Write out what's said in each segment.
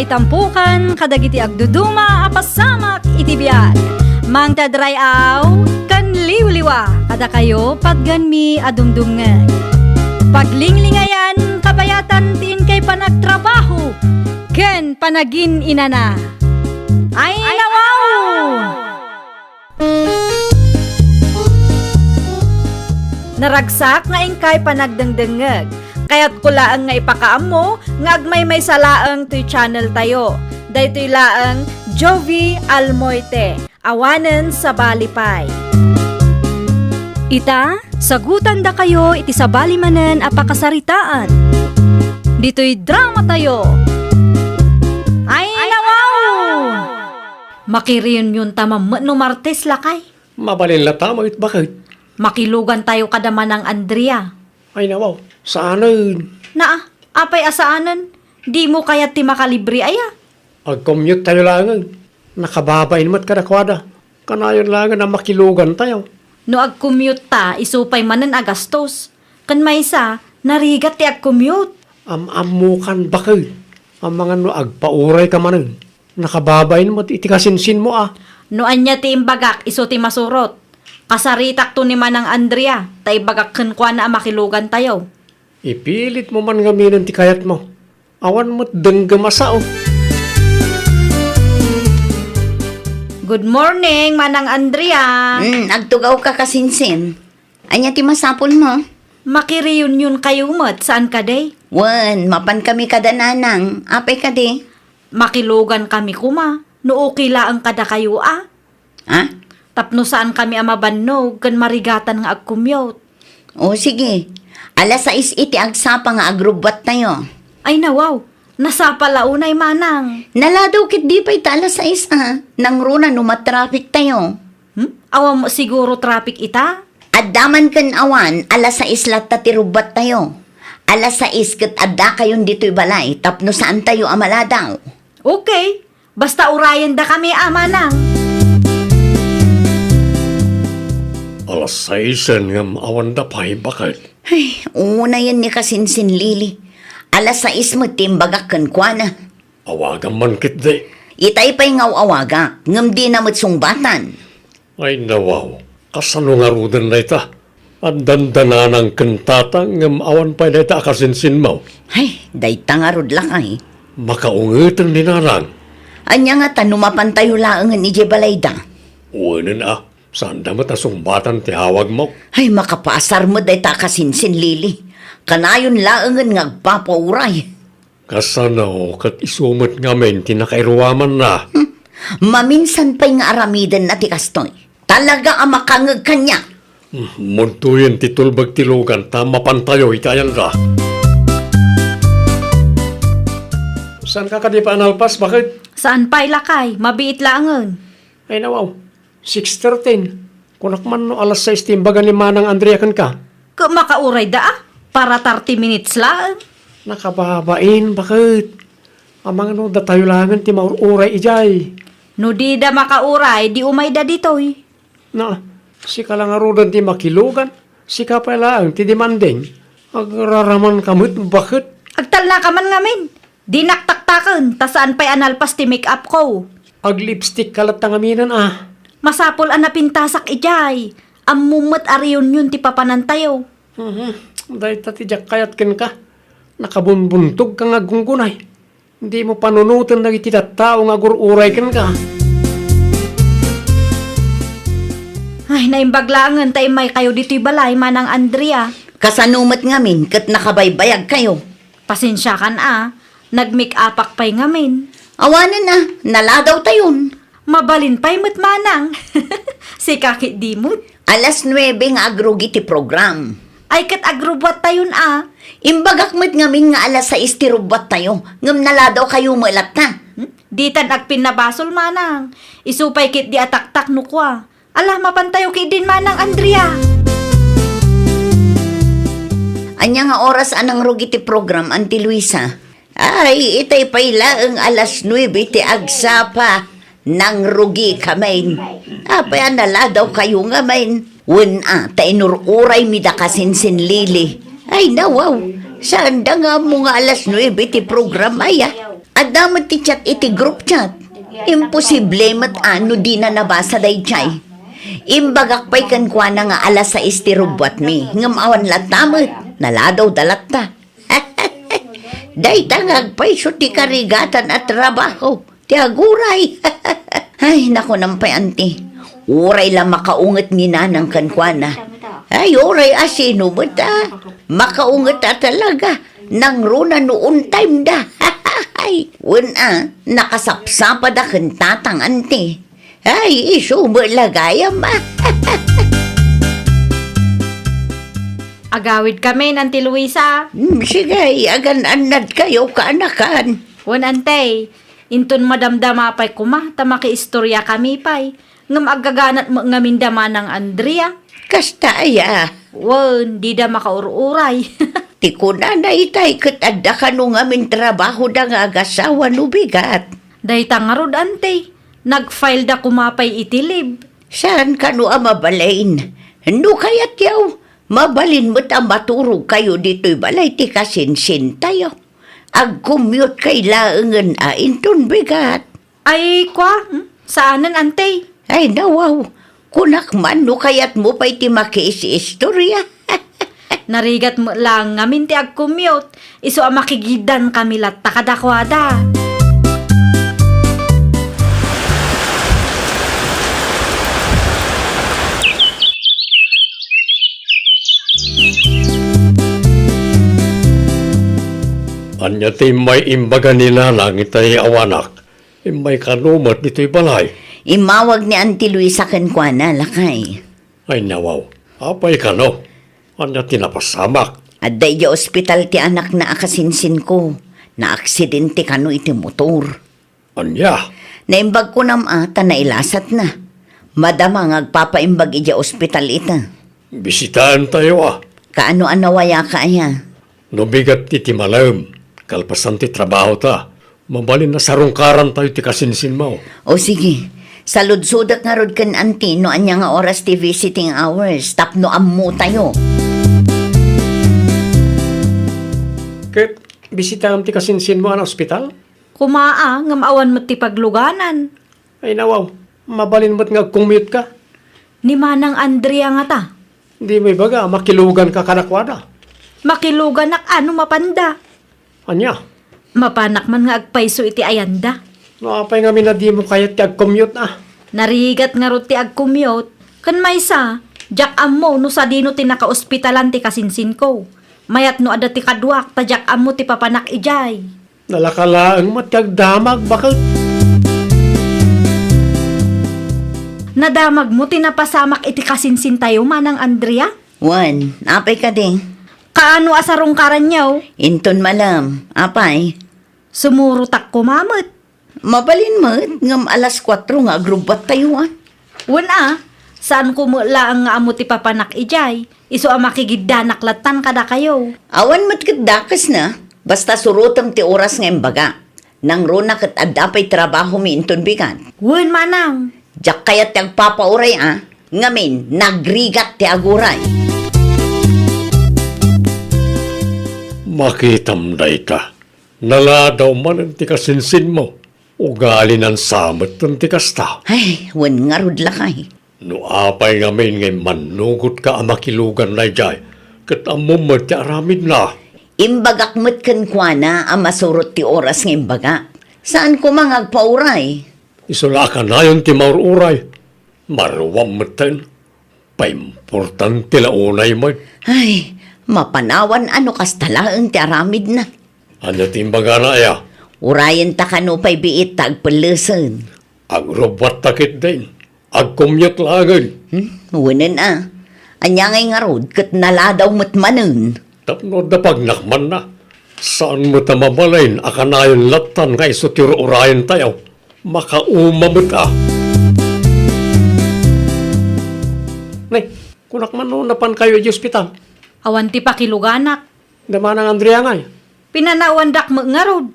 may tampukan, kadagiti agduduma, apasamak itibiyag. Mang tadrayaw, kan liwliwa, kada kayo pagganmi adumdumngeg. Paglinglingayan, kabayatan tiin kay panagtrabaho, ken panagin inana. Ay nawaw! Naragsak nga ingkay panagdengdengeg. Kaya't kulaang nga ipakaam mo, nga agmay may salaang to'y channel tayo. Daytoy laang Jovi Almoite, awanen sa balipay. Ita, sagutan da kayo iti sa balimanen apakasaritaan. Dito'y drama tayo. Ay nawaw! Makiriyon yun tamam no Martes lakay. Mabalin la tamo it bakit? Makilugan tayo kadama ng Andrea. Ay nawaw, saanan? Na, apay asaanan? Di mo kaya ti makalibre aya? Ag-commute tayo langan. Nakababain mo't kadakwada. Kanayon langan na makilugan tayo. No ag-commute ta, isupay manen agastos. Kan maysa, narigat ti ag-commute. Am-amukan bakit? Ang mga no agpauray ka manen. Nakababain mo't itikasinsin mo ah. No anya ti imbagak, iso ti masurot. Kasaritak to ni Manang Andrea, tay bagak kenkwa na makilugan tayo. Ipilit mo man gaminan ti kayat mo. Awan mo't denggamasao. Good morning, Manang Andrea. Agtugaw ka kasinsin. Anya ti masapol mo? Makiriunion kayo mo't, saan ka day? Wan, mapan kami kada nanang. Apay ka di? Makilugan kami kuma, no okay laang kada kayo ah. Ha? Tapno saan kami amabannog, kan marigatan nga ag-commute. O sige. Alas 6 iti agsapa nga agrubat tayo. Ay nawaw, nasa palaunay Manang. Naladaw kit di pa ita alas 6 ah. Nang runa numatraffic tayo. Awa mo siguro traffic ita? Addaman kan awan, alas 6 latta ti rubat tayo. Alas 6 kat adda kayon dito'y balay, tapno saan tayo amaladaw. Okay, basta urayan da kami Manang. Alas 6 nga awan da pa'y bakit? Ay, una yan ni kasinsin Lili. Alas 6 mo timbagakan kwa na. Awagan man kit de. Itay pa'y ngaw awaga, ngam di na matsungbatan. Ay nawaw, kasano nga rudan na ita? At dandana ng kantata ngam awan pa'y na ita akasinsin mo. Ay, day tangarod lakay. Makaungitan ni narang. Anya nga tanumapan tayo laangan ni Jebalayda. Uwanan ah, saan damat asumbatan ti hawag mo? Ay, makapasar mo day ta kasinsin Lili. Kanayon laangan nga agpapauray. Kasano kat isumot nga men tinakairuaman na. Maminsan pa'y nga aramidan na ti kastoy. Talaga ang makangag kanya. Muntuyin ti tulbag tilugan, tama pantayo, itayan ka. Saan ka di pa analpas? Bakit? Saan pa'y lakay? Mabiit laangan. Ay nawaw, 6:13. Kunak man no alas 6 timbagan ni Manang Andrea kan ka. Makauray da ah? Para 30 minutes lang. Nakababain, bakit? Ang mga no, datayo langan ti maururay ijay. No di da makauray, di umay da ditoy. Na, si kalangarudan ti makilugan, si kapalaan ti demanding. Agraraman kamot, bakit? Agtal na ka man ngamin. Di naktaktakan, tasaan pa'y analpas ti make-up ko. Ag-lipstick kalat tangaminan ah. Masapol ang napintasak ijay. Ang mumat ariyon yun ti papanantayo. Dahil tatidyak kayat ken ka. Nakabunbuntog ka nga gunggunay. Hindi mo panunutan na ititat tao nga gururay ken ka. Ay, naimbaglangan tayo may kayo dito'y balay, Manang Andrea. Kasanumat ngamin kat nakabaybayag kayo. Pasensya kan ah. Nag-make-upak pa'y ngamin. Awanan na, naladaw tayon. Mabalin pa'y mo't Manang. Si kakit di mo't. Alas 9 nga agrugi ti program. Ay kat agrubot tayon ah. Imbagak mo't ngamin nga alas 6 ti rubat tayo. Ngam naladaw kayo malat na. Di tan agpin na basol Manang. Isupay kit di ataktak nukwa. Alah mapantayo kit din Manang Andrea. Anya nga oras anang rugi ti program, Auntie Luisa? Ay, itay pa'y laang alas 9 ti agsapa. Nang rugi kamain. Apay naladaw kayo nga main. Tainururay mi da kasinsin Lili. Ay nawaw, saan da nga mo nga alas 9 ti program aya? At damat ti chat iti group chat. Imposible mat ano di na nabasa day chay. Imbagak pa'y kankwa na nga alas 6 ti rubwat mi. Ngam awan latamot. Naladaw dalat ta. Day tangag pa'y siya ti karigatan at trabaho. Ti aguray. Ay, naku nampay anti. Uray lang makaungat ni nanang kankwa na. Ay, oray asino mo ta. Makaungat ta talaga. Nang runa noon time da. Ay, wala, nakasapsapa da kantatang ante. Ay, iso mo lagayam ah. Agawid kami, Auntie Luisa. Sige, agan-anad kayo kaanakan. Wan antay, inton madamdama pa'y kuma, tamaki istorya kami pa'y. Ngam agaganat mo ngamin dama ng Andrea. Kasta aya. Wan, di da makaururay. Ti ko na itay kat adda ka nung amin trabaho da nga agasawa no bigat. Day tangarod antay, nag-file da kumapay itilib. Saan ka no mabalain? No kayat yaw? Mabalin mo't ang maturog kayo dito'y balay ti kasinsin tayo. Ag-commute kay laangan inton bigat. Ay, kwa, saanan antay? Ay nawaw, kunak man no kayat mo pa'y ti makiis-istorya. Narigat mo lang ngamin ti ag-commute. Iso ang makigidan kami lat takadakwada. Anya ti may imbaga nila lang itay awanak. May kanumat dito'y balay. Imawag ni Auntie Luisa kankwana lakay. Ay nawaw, apay ka no. Anya tinapasamak. At day ospital ti anak na akasinsin ko. Na aksidente kano iti motor. Anya, Naimbag ko ta na ilasat na. Madama nga agpapaimbag ija ospital ita. bisitaan tayo ah. Kaano anawaya ka aya? Nubigat ti timalam. Kalpasan ti trabaho ta. Mabalin na sarungkaran tayo ti kasinsin mo. O sige, saludsudak nga rod kan auntie no anya nga oras ti visiting hours. Tapno ammo tayo. Ket, bisitahan ti kasinsin mo ang ospital? Kumaa, ngam awan mo ti pagluganan. Ay nawaw, mabalin mo't nga commute ka. Ni Manang Andrea nga ta. Hindi may baga, makilugan ka kanakwada. Makilugan ak ano mapanda. Anya, Mapanak man nga agpaiso iti ayanda. naapay nga minadi mo kayat ti ag-commute ah. Narigat nga rot ti ag-commute. Kan maysa, jak ammo no sa dino ti naka-ospitalan ti kasinsin ko. Mayat no ada ti kadwak, ta jak ammo ti papanak ijay. Nalakalaang matiyagdamag, bakit? Nadamag mo tinapasamak iti kasinsin tayo, Manang Andrea? Juan, apay ka din. Kaano asarong karanyaw? Inton malam, apay. Sumurutak ko mamot. Mabalin mo, ngam alas 4 nga agrubat tayo ah. Wala, saan ko mula ang nga amo ti papanak ijay? Iso ang makigidanak latan kada kayo. Awan mat kat dakas na, basta surutam ti oras nga imbaga. Nang runa kat adapay trabaho mi inton bigan. Wen Manang, Jak kayat ti agpapauray ah, ngamin nagrigat ti aguray. Makitamday ka. Naladaw man ang ti kasinsin mo. Ugali ng samot ng ti kasta. Ay, wan nga rod lakay. No apay nga may ngay manugot ka ang makilugan na jay. Kat amom mo ti aramid na. Imbagak mat kankwana ang masurot ti oras nga imbaga. Saan ko mga agpauray? Isula ka na yun ti maururay. Maruwam mo tayo. Paimportante launay mo. Ay, mapanawan ano kastalaang ti aramid na. Ano ti imbaga na ya? Urayan ta kano pa'y biit tagpalasan. Agrobot takit din. Agkumyat lagan. Wanan ah. Anya ngay nga rod, kat naladaw mo't manun. Tapno da pagnakman na. Saan mo ta mabalain akanayon latan nga isutiro urayan tayo. Makaumamot ah. Nay, kunak man no napan kayo di ospital. awan ti pakiluganak. Daman ang Andrea nga. Pinanawandak mo nga rod.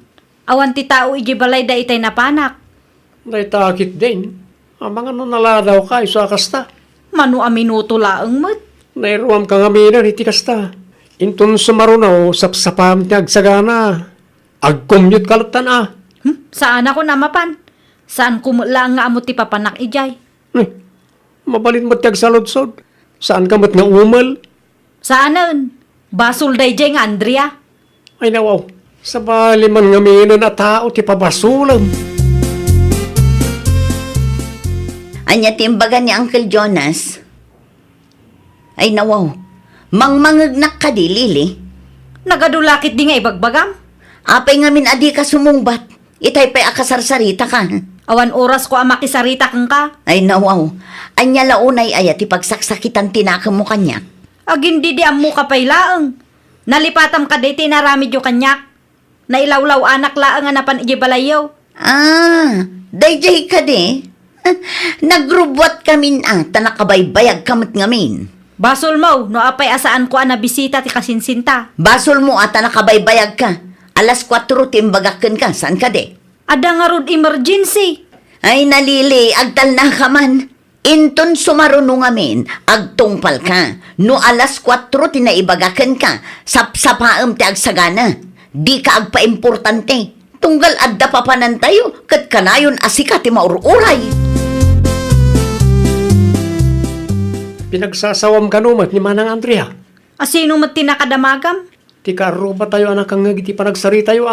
Awan ti tao iji balay da itay napanak. Day takit din. Ang mga naladaw ka isa kasta. Mano a minuto laang mat. Nairuam ka nga minan iti kasta. Intun sumarunaw sapsapam ti agsagana. Agkumyut kalatan ah. Saan ako namapan? Saan kumulang nga amo ti papanak ijay? Mabalin mo tiyag sa lodsod. Saan ka mat nga umal? Saanan? Basol dayjay nga Andrea. Ay nawaw, sa bali man nga minon na tao ti pabasulam. Anya timbaga ni Uncle Jonas. Ay nawaw, mangmangagnak ka di, Lili. Nagadulakit di nga ibagbagam. Apay nga min adi ka sumungbat. Itay pa'y akasarsarita ka. Awan oras ko ang makisarita kang ka. Ay nawaw, anya launay ayat ipagsaksitan tinaka mo kanya. Agin di mo kapay laeng. Nalipatam ka di tinaramid yung kanyak. Nailawlaw anak laeng nga napan ijibalayaw. Dayjay ka di. Nagrubwat kami tanakabaybayag kamot ngamin. Basol mo, no apay asaan ko na bisita ti kasinsinta. Basol mo at nakabaybayag ka. Alas 4 timbagakan ka. Saan ka di? Ada nga rod emergency. Ay nalili, agtal na ka man. Inton sumarunong amin, agtungpal ka. No alas 4 tinaibagakan ka. Sapsapaam ti agsagana. Di ka agpa-importante. Tunggal adda pa panan tayo. Kat kanayon asika ti maururay. Pinagsasawam ka numat ni Manang Andrea. Asino mat tinakadamagam? Ti karo ba tayo anak kang ngagiti panagsari tayo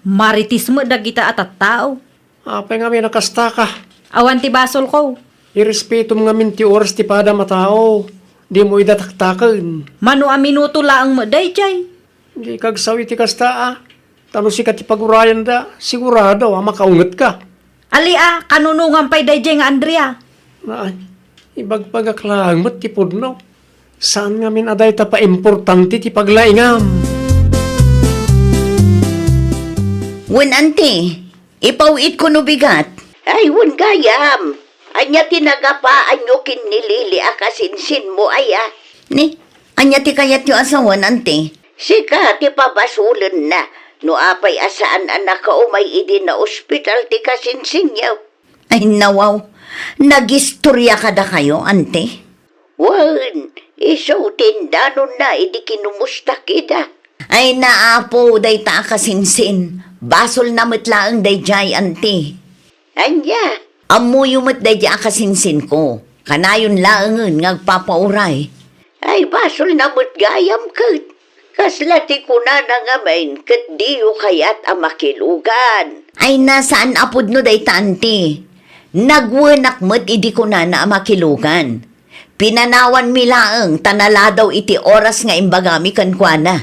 Maritis mo dagita at tao. Apay nga may nakasta ka. Awan ti basol ko. Irespeto mo nga min ti oras ti pada matao. Di mo idataktakan. Mano a minuto laang mo dayjay. Di kagsawi ti kasta Tano si ka ti pagurayan da. Sigurado makaungat ka. Ali kanunungan pa'y dayjay nga Andrea. Ay, ibagpagaklang mat ti pudno. Saan nga min aday ta pa importante ti paglaingam. Wen ante, ipawit ko no bigat. Ay, wen gayam. Anya tinagapaan nyo kinilili akasinsin mo aya. Ni, anya ti kayat nyo asawan ante. Sika ti pabasulan na. No apay asaan anak ka umay idi na ospital ti kasinsin yaw. Ay nawaw, nagistorya ka da kayo ante. Wen, iso tindanon na idi kinumusta kita. Ay naapo day ta kasinsin. Basol na matlaang dayjay ante. Anya, amuyo mat dayjay kasinsin ko. Kanayon laangan ngagpapauray. Ay basol na mat gayam kat. Kaslati ko na nangamain kat diyo kayat amakilugan. Ay nasaan apod no day ta ante. Nagwanak mat idi ko na amakilugan. Pinanawan mi laang tanala daw iti oras nga imbagami kankwana.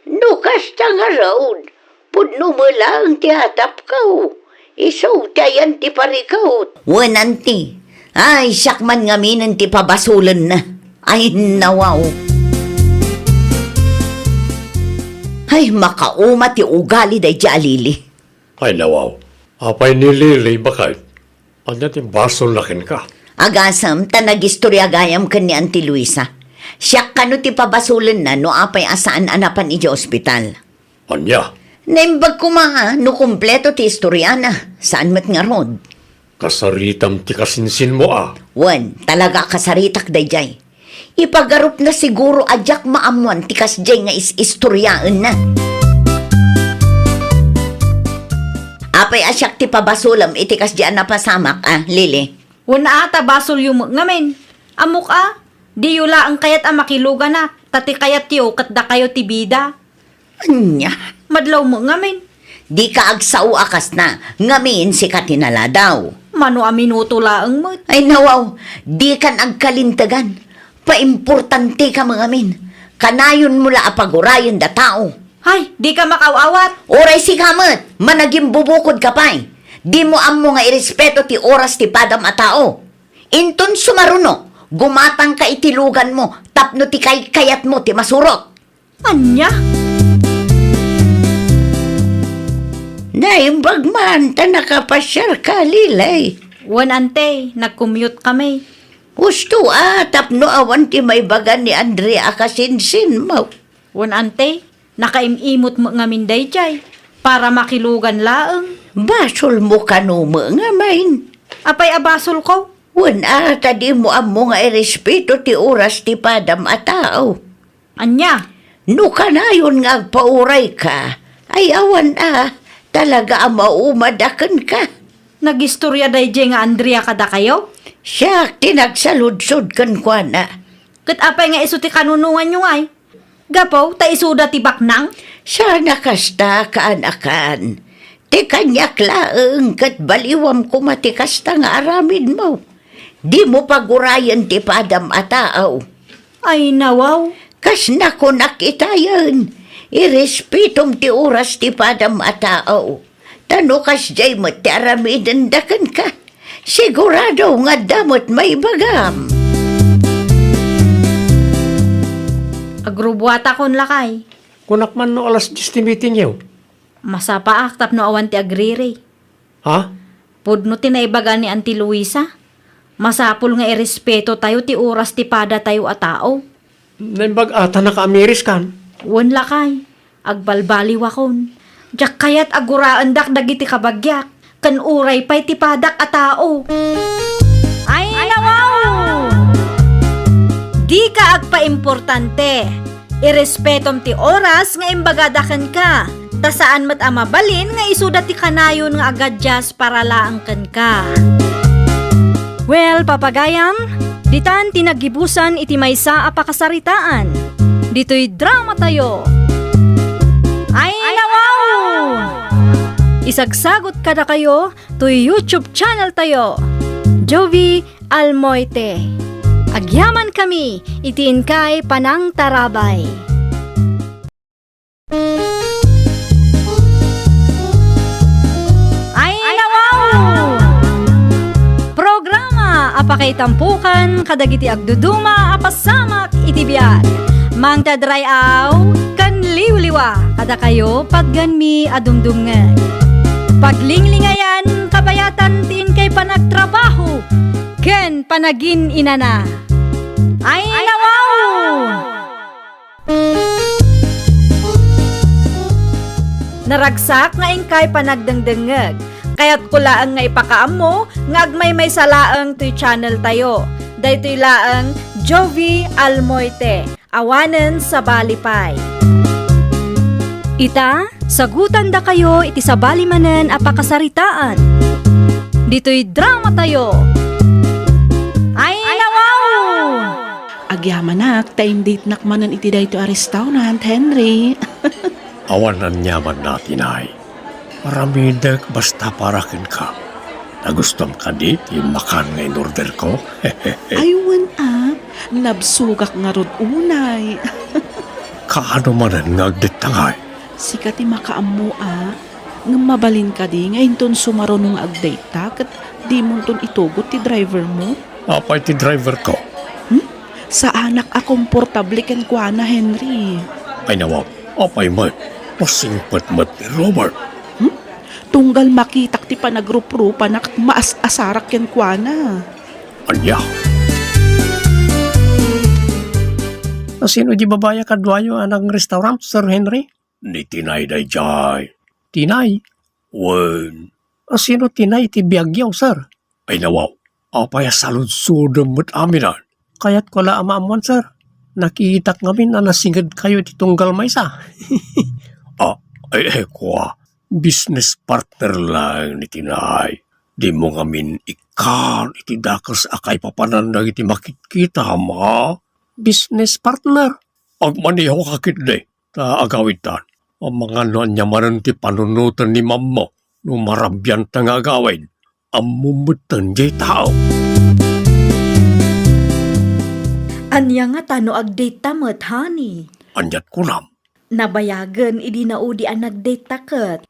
Nukas ta nga road. Pudno mo lang ti hatap kao. Isaw tayan ti parikaw. Wananti. Ay, syakman nga minan ti pabasulan na. Ay, nawaw. Ay, makauma ti ugali day di alili. Ay nawaw, apay ni Lili bakit? Anya ti basol lakin ka. Agasam, tanagistorya gayam ka ni Auntie Luisa. Siyak kano ti pabasulan na no apay asaan anapan iti ospital. Anya? Naimbag ko no kumpleto ti istorya na. Saan mat nga rod? Kasaritam ti kasinsin mo Wan, talaga kasaritak dayjay. Ipagarup na siguro adyak maamuan ti kasjay nga istoryaan na. Apay asyak ti pabasulam iti kasjay na pasamak Lili. Wala ata basol yung ngamin. Amok di yula ang kayat makiluga na. Tati kayat tiyo kat da kayo ti bida. Anya? Madlaw mo ngamin. Di ka agsaw akas na. Ngamin si katinala daw. Mano a minuto laang mo. Ay nawaw, di kan agkalintagan. Paimportante ka mga min. Kanayon mula apagurayan da tao. Hay, di ka makawawat. Oray si kamat, managing bubukod ka pa'y. Di mo amo nga irespeto ti oras ti padam a tao. Inton sumaruno, gumatang ka itilugan mo, tapno ti kayat mo ti masurot. Anya? Naimbag man, ta nakapasyar ka, Lilay. Wan ante, nag-commute kami. Gusto tapno awan ti may bagan ni Andrea kasinsin mo. Wan ante, nakaimimot mo nga minday jay. Para makilugan laang. Basol mo kano mo nga main. Apay abasol ko. Wan di mo amo nga irespeto ti oras ti padam a tao. Anya? No kanayon nga pauray ka, ay awan Talaga ang maumadakan ka. Nagistorya day nga Andrea kada kayo? Siya, tinagsaludsod kan kwa na. Kat apay nga iso ti kanunungan nyo ay. Gapo, ta isuda ti baknang? Siya nakasta kaanakan. Ti kanyak laeng kat baliwam kumatikasta nga aramid mo. Di mo pagurayan ti padam ataaw. Ay nawaw. Kas nako nakitayan. Irespitom ti oras ti padam ataaw. Tano kas jay mo ti aramidan dakan ka. Sigurado nga damot may bagam. Agrubwata kon lakay. Kunak man no alas 10 meeting yaw. Masapa aktap no awan ti agriri. Ha? Pudno ti naibaga ni Auntie Luisa. Masapul nga irespeto tayo ti oras ti pada tayo a tao. Naimbag ata naka-Ameris kan. Wan lakay. Agbalbaliw akon. Diyak kayat aguraan dak dagiti kabagyak. Kan uray pa'y ti padak a tao. Ay nawaw! Di ka agpa-importante. Irespetom ti oras nga imbagadakan ka. Ta saan mat amabalin nga isuda ti kanayon nga agadjas para laangkan ka. Well, papagayam, ditan tinagibusan iti maysa a pakasaritaan. Dito'y drama tayo. Ay nawaw! Isagsagot kada kayo to YouTube channel tayo. Jovi Almoite. Agyaman kami, itiin kay Panang Tarabay. Ay nawaw! Programa apakay tampukan kadagiti agduduma apasamak iti biag. Mang tadray aw kan liwliwa kada kayo pagganmi adumdumngan. Paglinglingayan kabayatan tiin kay panagtrabaho ken panagin inana. Ay nawaw! Naragsak nga ingkay panagdengdengeg. Kaya't kulaang nga ipakaam mo, nga agmay may salaang to'y channel tayo. Daytoy laang Jovi Almoite, awanen sa Balipay. Ita, sagutan da kayo iti sa balimanen a pakasaritaan. Dito'y drama tayo. Ay nawaw! Agyamanak, time date nakmanan iti dayto a restaurant, Henry. Awanan nyaman natin ay. Maramidag basta parakin ka. Nagustom ka di, makan nga in order ko. Aywan nabsugak nga rod unay. Kaano manan nga agdetangay. Sikati makaamu nga mabalin ka di, ngayon ton sumaro nung agdata, kat di mo ton itugot ti driver mo. Apay ti driver ko. Sa anak a komportable ken kwa na, Henry. Ay nawag, apay mo. Pasingpat-mat ni Robert. Tunggal makitak ti panagrup-rupan at maas-asarak ken kwa na. Anya. Sino di babaya kadwayo anang restaurant, Sir Henry? Ni Tinay day jay. Tinay? Wen. Sino Tinay ti biyagyaw, sir? Ay nawaw. Apay salud-sudom mo't aminan. Kaya't ko la amaamuan, sir. Nakitak ngamin na nasingad kayo ti tunggal maysa. Kwa. Business partner lang ni Tinay. Di mo ngamin ikan iti dakas akay papanandag iti makikita ma. Business partner. Agmaniho kakit de. Ta agawitan. Ang mga noan niya maran ti panunutan ni mammo. No marabyan ta nga agawin. Ang mumutan jay tao. Anya nga tano agdate tamat, honey. Anyat kunam. Nabayagan idi naudi ang nagdate taket.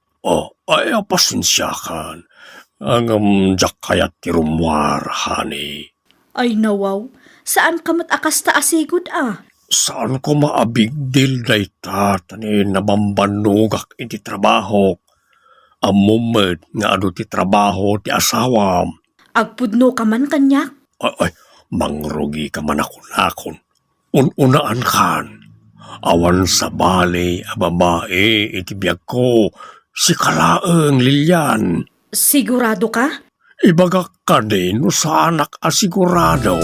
Ay pasensya kan. Ang jakayat ti rumwar, honey. Ay nawaw, saan ka mat akasta asigod Saan ko maabig deal day tani nabambanugak iti trabaho. Ang moment nga ado ti trabaho ti asawam. Agpudno ka man kanyak? Ay, mangrugi ka man akon. Ununaan kan. Awan sa bali a babae iti biyag ko. Si Kalaeng Lilian. Sigurado ka? Ibagak ka din no sa anak asigurado.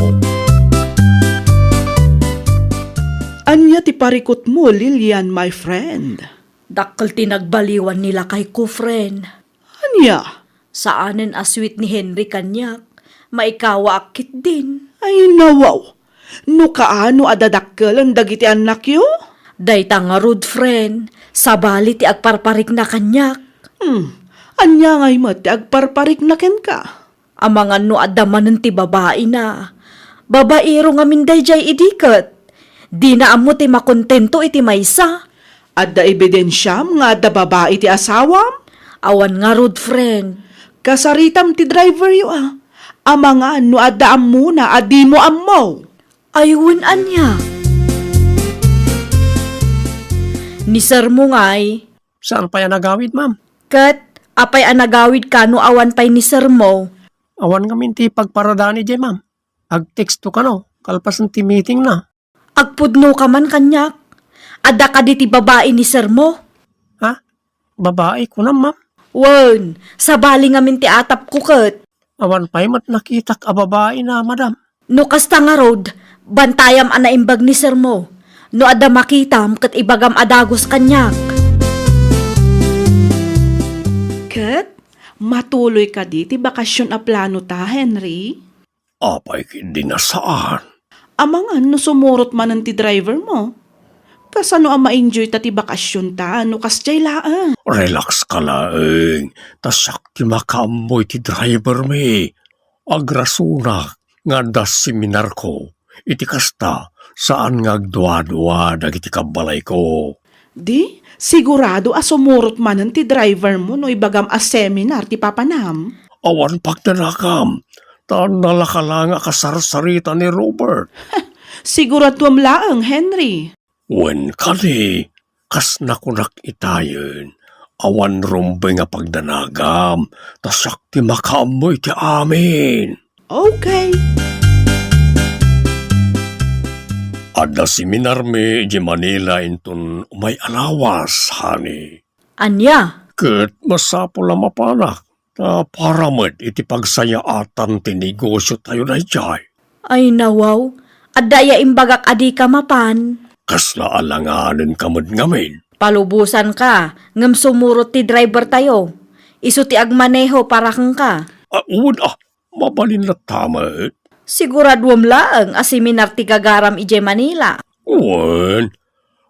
Anya ti parikot mo, Lilian, my friend. Dakkel tinagbaliwan nila kay ko, friend. Anya? Saanen aswit ni Henry kanyak, maikawa akit din. Ay nawaw. No kaano adadakkel ang dagiti anak yo? Dayta nga rod, friend, sabali ti agparparik na kanyak. Anya ngay mat ti agparparik na ken ka. Amangan no adamanen ti babae na. Babaero nga minday jay idiket. Di na amo ti makontento iti maysa. Adda ebidensyam nga adda babae ti asawam? Awan nga rod, friend. Kasaritam ti driver yo Amangan no adda ammo na adi mo ammo. Ayun anya. Ni sir mo ngay, Saan pa yan nagawid, ma'am? kat apay anagawid ka no awan pay ni sir mo. Awan kami ti pagparadani di, ma'am. Ag-texto ka no, kalpasan ti meeting na. Agpudno ka man kanyak. Ada ka di ti babae ni sir mo. Ha? Babae ko na, ma'am. Wen, sabali nga min ti atap ko kat. Awan pa'y mat nakitak a babae na, madam. No kasta nga rod, bantayam anaimbag ni sir mo. No ada makitam kat ibagam adagos kanyak. Kat, matuloy ka di ti bakasyon a plano ta, Henry? Apay kindi na saan? Amangan no sumurot man ang ti driver mo. Kasano ang ma-enjoy ta ti bakasyon ta, no kasjay laang. Relax ka laeng. Tasak ti makamoy ti driver mi. Agrasuna nga das seminar ko. Iti kasta saan nga agdwa-dwa dagiti kabalay ko. Di, sigurado a sumurot man ang ti driver mo no ibagam a seminar ti papanam. Awan pagdanakam. Taan nalakala nga kasarsarita ni Robert. Siguraduam laang, Henry. Wen kani, kas nakunak itayon. Awan rumbe nga pagdanagam. Tasak ti makamoy ti amin. Okay. Ada seminar mi di Manila intun umay alawas, honey. Anya, Ket masapo la mapanak. Ta paramed iti pagsayaatan ti negosyo tayo na jay. ay nawaw. Adaya imbagak adi ka mapan. Kasla alanganin kamad ngamin. Palubusan ka, ngam sumurot ti driver tayo. Isu ti agmaneho para kang ka. Mabalin na tamat. Siguraduam laang a seminar ti gagaram ije Manila. Wen,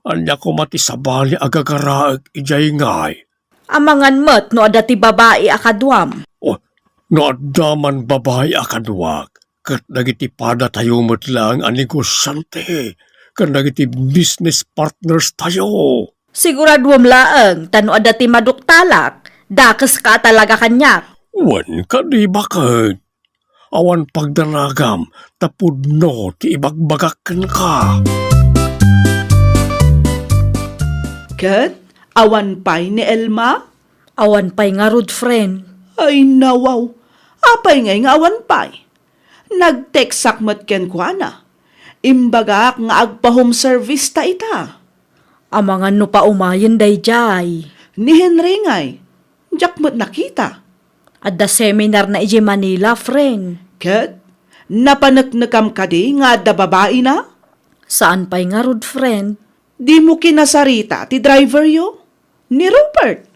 anya ko mati sabali agagaraag ijay ngay. Amangan met no ada ti babae akadwam. Naadaman babae akaduwag. Kat dagiti pada tayo lang ang negosyante. Kat dagiti business partners tayo. Siguraduam laang tano ada ti maduktalak. Dakes ka talaga kanyak. Wen ka di bakit? Awan pagdanagam, tapudno ti ibagbagakan ka. Kat, awan pay ni Elma? Awan pay nga rod, friend. Ay nawaw. Apay ngay nga awan pay. Nag-text mat ken kwa na. Imbagak nga agpa-home service ta ita. Amangan no pa umayen dayjay. Ni Henry ngay. Jakmat nakita. Adda seminar na ije Manila, friend. Kat, napanaknakam ka di nga da babae na? Saan pay nga rod, friend? Di mo kinasarita ti driver yo? Ni Rupert.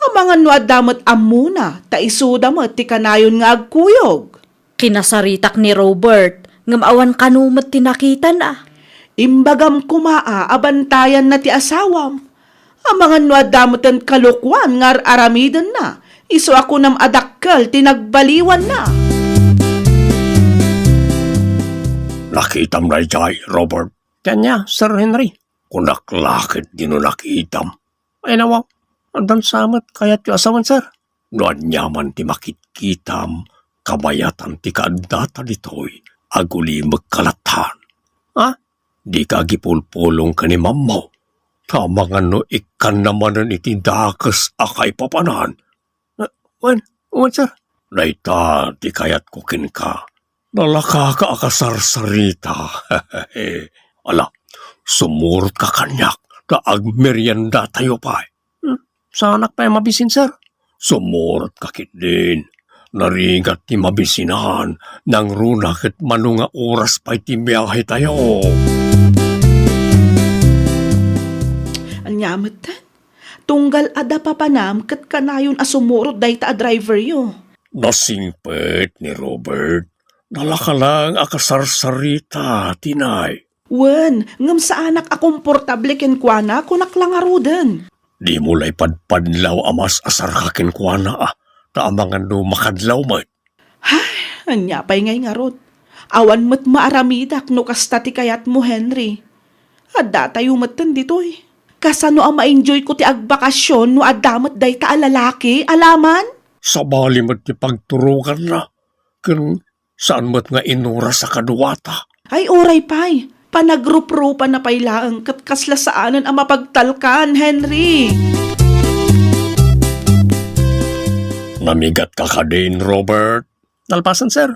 Amangan no adamot amuna, ta isudamat ti kanayon nga agkuyog. Kinasaritak ni Robert, ngam awan kanumat tinakita na. Imbagam kumaa, abantayan na ti asawam. Amangan no adamotan kalukwan ngar aramidan na. Iso ako nam adakkel tinagbaliwan na. Nakitam na jay, Robert. Kanya, Sir Henry. Kunaklakit di no nakitam. Ay nawaw, andan samat kayat yu asawan, sir. Noan nyaman ti makitkitam, kabayatan ti kaadata ditoy, aguli magkalatan. Ha? Di ka gipulpulong ka ni mamaw. Tamangan no ikan namanan iti dakas akay papanan. Wan, sir. Naita, di kayat kukin ka. Nalaka ka akasarsarita. Ala, sumurot ka kanyak, kaagmeryanda tayo pa. Sanak pa mabisin, sir. Sumurot ka kit din. Naringat ti mabisinan, nang runakit manunga oras pa iti biyahe tayo. Anyamatan, Tunggal ada papanam kat kanayon asumurot day ta a driver yo. Nasingpet ni Robert. Nalaka lang akasarsarita, tinay. Wen, ngam sa anak a komportable ken kuana kunak lang arudan. Di mo lay padpadlaw amas asar kakin kuana taamangan no makadlaw mat. Anya pa'y ngay ngarot. Awan mo't maaramidak no kasta ti kayat mo, Henry. Adda tayo matan ditoy. Kasano ang ma-enjoy ko ti agbakasyon no adamot day ta alalaki, alaman? Sa bali mat ti pagturukan na. Kung saan mat nga inura sa kaduwata. Ay oray pa'y. Panagrup-rupa na pailaang kat kaslasaanan ang mapagtalkan, Henry. Namigat ka ka din, Robert. Nalpasan, sir.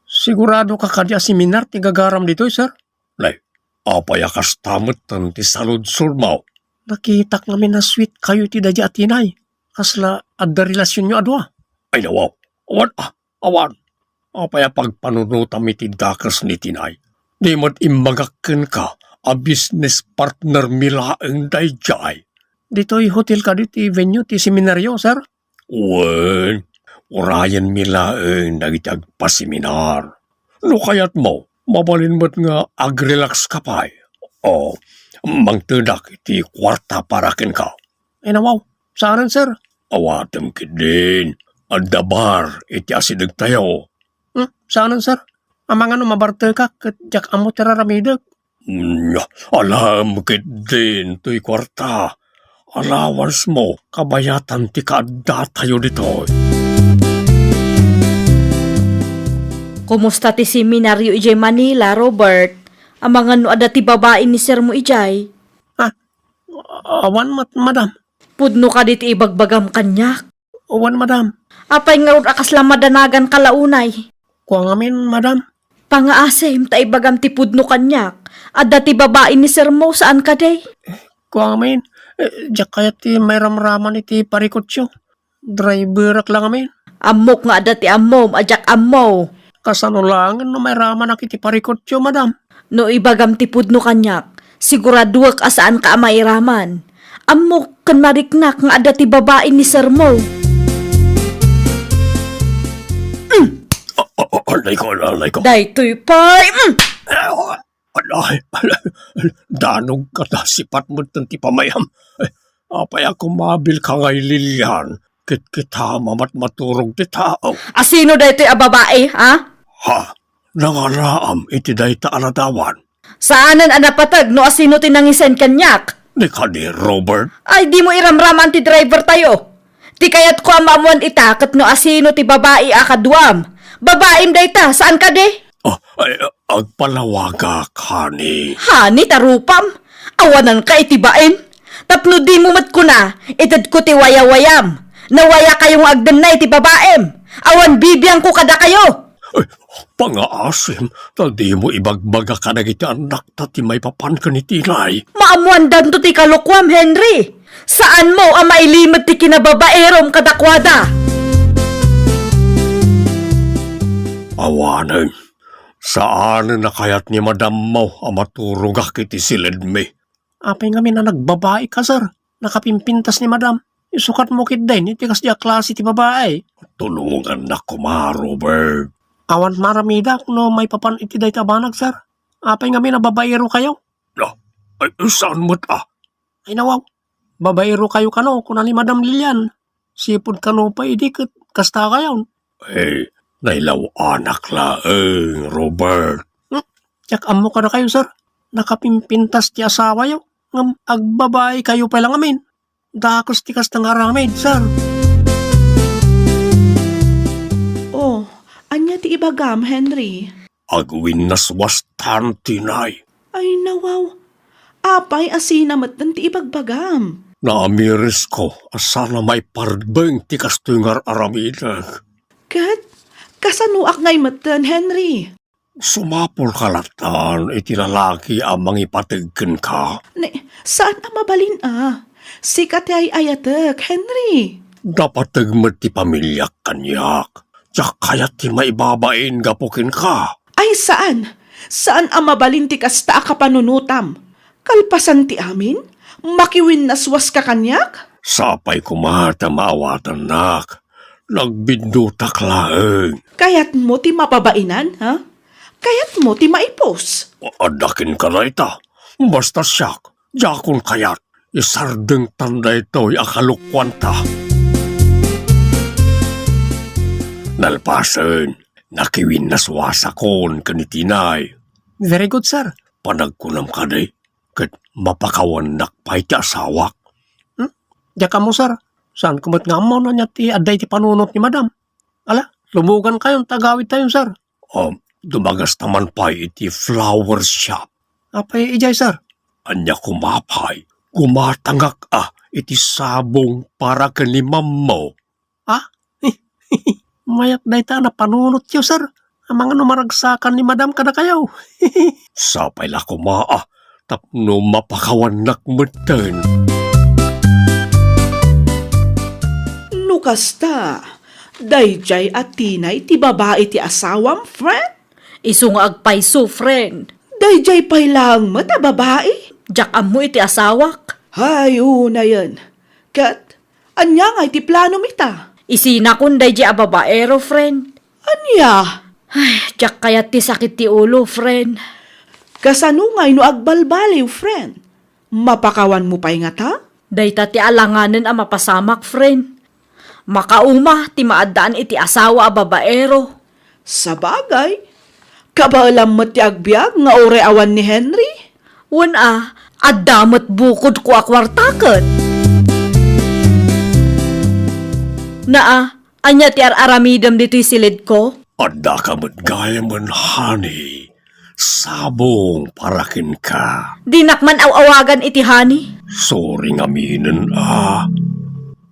Sigurado ka kadya seminar ti gagaram dito, sir. Lay, apaya kastamot tan ti salud surmaw. Nakitak namin na sweet kayo ti dadya atinay. Kasla adda relasyon nyo adwa. Ay nawaw, awan. Apaya pagpanunutan mi ti dakas ni tinay. Di mo't imbagakin ka a business partner milaeng dayjay. Dito'y hotel ka dito venue ti seminaryo, sir. Wen, urayan milaeng nagitag paseminar. No kayat mo, mabalin mo't nga agrelax ka pa'y. O, mangtudak iti kwarta parakin ka. Ay nawaw, saan, sir? Awatem ki din. Adabar iti asidag tayo. Saan, sir? Amang mabarte ka kat jak amo teraramidag. Alam kit din to'y kwarta. Allowance mo, kabayatan ti kaadda tayo dito. Kumusta ti seminaryo ijay Manila, Robert? Amang ada ti babae ni sir mo ijay? Awan madam. Pudno ka diti ibagbagam kanyak. Awan madam. Apay nga akas lang madanagan kalaunay. Kuang amin madam. Pangaasim ta ibagam ti pudno kanyak. Ada ti babae ni sir mo saan ka day? Kuang amin. Jak kaya ti may ramraman iti parikotyo. Driver lang amin. Amok nga ada ti amom, ajak amo. Kasano lang no may raman iti parikotyo madam. No ibagam ti pudno kanyak, siguraduak asaan ka mairaman. Amok kan mariknak nga ada ti babae ni sir mo. Alay ko. Daytoy pay. Alay. Danog ka ta sipat mo ti pamayam. Apay ako mabil ka ngay Lilian. Kita mamat maturog ti tao. Asino daytoy a babae, ha? Ha? Nangaraam iti dayta aladawan. Saanan anapatag no asino tinangisen kanyak? Di ka ni Robert. Ay di mo iramraman ti driver tayo. Ti kayat ko amamuan itakat no asino ti babae akadwam. Babaim dayta, saan ka de? Agpalawaga ka ni. Hani tarupam, awanan ka itibain. Tapno di mo mat ko na, itad ko ti waya-wayam. Nawaya kayong agdanay ti babaem. Awan bibiyang ko kada kayo. Pangaasim, di mo ibagbaga ka na iti anak ti may papan ka ni tinay. Maamuan danto ti kalukwam, Henry. Saan mo ang mailimot ti kinababaerom kadakwada? Awanan, saan na kayat ni madam mo ang maturugak iti silid mi? Apay nga na nagbabae ka, sir. Nakapimpintas ni madam. Isukat mo kit din, iti kas di klase ti babae. Tulungan na ko Robert. Awan maramidak no may papan iti day tabanag, sir. Apay nga na babaero kayo. No, ay saan mo't Ay nawaw, babaero kayo kano kuna ni Madam Lilian. Sipod kano pa idikit, kasta kayo. Hey, nailaw anak laeng, Robert. Yak amo ka na kayo, sir. Nakapimpintas ti asawa yo. Ngam agbabae kayo pa lang amin. Dakos ti kas tangaramid, sir. Oh, anya ti ibagam, Henry? Agwin naswastan tinay. Ay nawaw. Apay asina matan ti ibagbagam. Naamiris ko, asana may parbeng ti kastungar aramidag. Kat, kasanuak ngay matan, Henry. Sumapol kalatan, iti lalaki amang ipatigkin ka. Saan ang mabalin Sikat ay ayatek, Henry. Dapat tagmat ti pamilyak kanyak. Tsak kayat ti maibabain gapukin ka. Ay saan? Saan ang mabalin ti kasta kapanunutam? Kalpasan ti amin? Makiwin naswas ka kanyak? Sapay kumata maawatan nak. Nagbindutak laeng. Kayat mo ti mapabainan, ha? Kayat mo ti maipos. Adakin ka na ita. Basta siyak. Jakon kayat. Isardeng tanda ito'y akalukwanta. Nalpasen. Nakiwin na swasakon kanitinay. Very good, sir. Panagkunam ka day. Kat mapakawan nakpay ti asawak. Diyaka mo, sir. Saan kumat nga mo na niya ti aday ti panunot ni madam? Ala, lumugan kayong tagawid tayo, sir. Dumagas naman pa iti flower shop. Apay ijay, sir. Anya kumapay. Kumatangak iti sabong para kanimam mo. Mayak day ta na panunot yo, sir. Ang mga numaragsakan ni madam kada kayo. Sapay la kumaa. Tapno mapakawan nakmatan. Nukasta, dayjay at tinay ti babae ti asawam, friend? Isu nga agpayso, friend. Dayjay pay lang mata babae? Jak mo iti asawak. Hay, una yan. Kat, anya nga iti plano mita? Isina kun day a babaero, friend. Anya? Ay, jak kayat ti sakit ti ulo, friend. Kasano nga ino agbalbaliw, friend? Mapakawan mo pa'y nga ta? Day ta ti alanganan a mapasamak, friend. Makauma ti maadaan iti asawa a babaero. Sa bagay, kabaalam mo ti agbyag nga ore awan ni Henry? Wan adamot bukod ko akwartaket. Anya ti aramidam dito'y silid ko? Adda ka gaya man, honey. Sabong parakin ka. Dinakman awagan iti hani. Sorry nga minen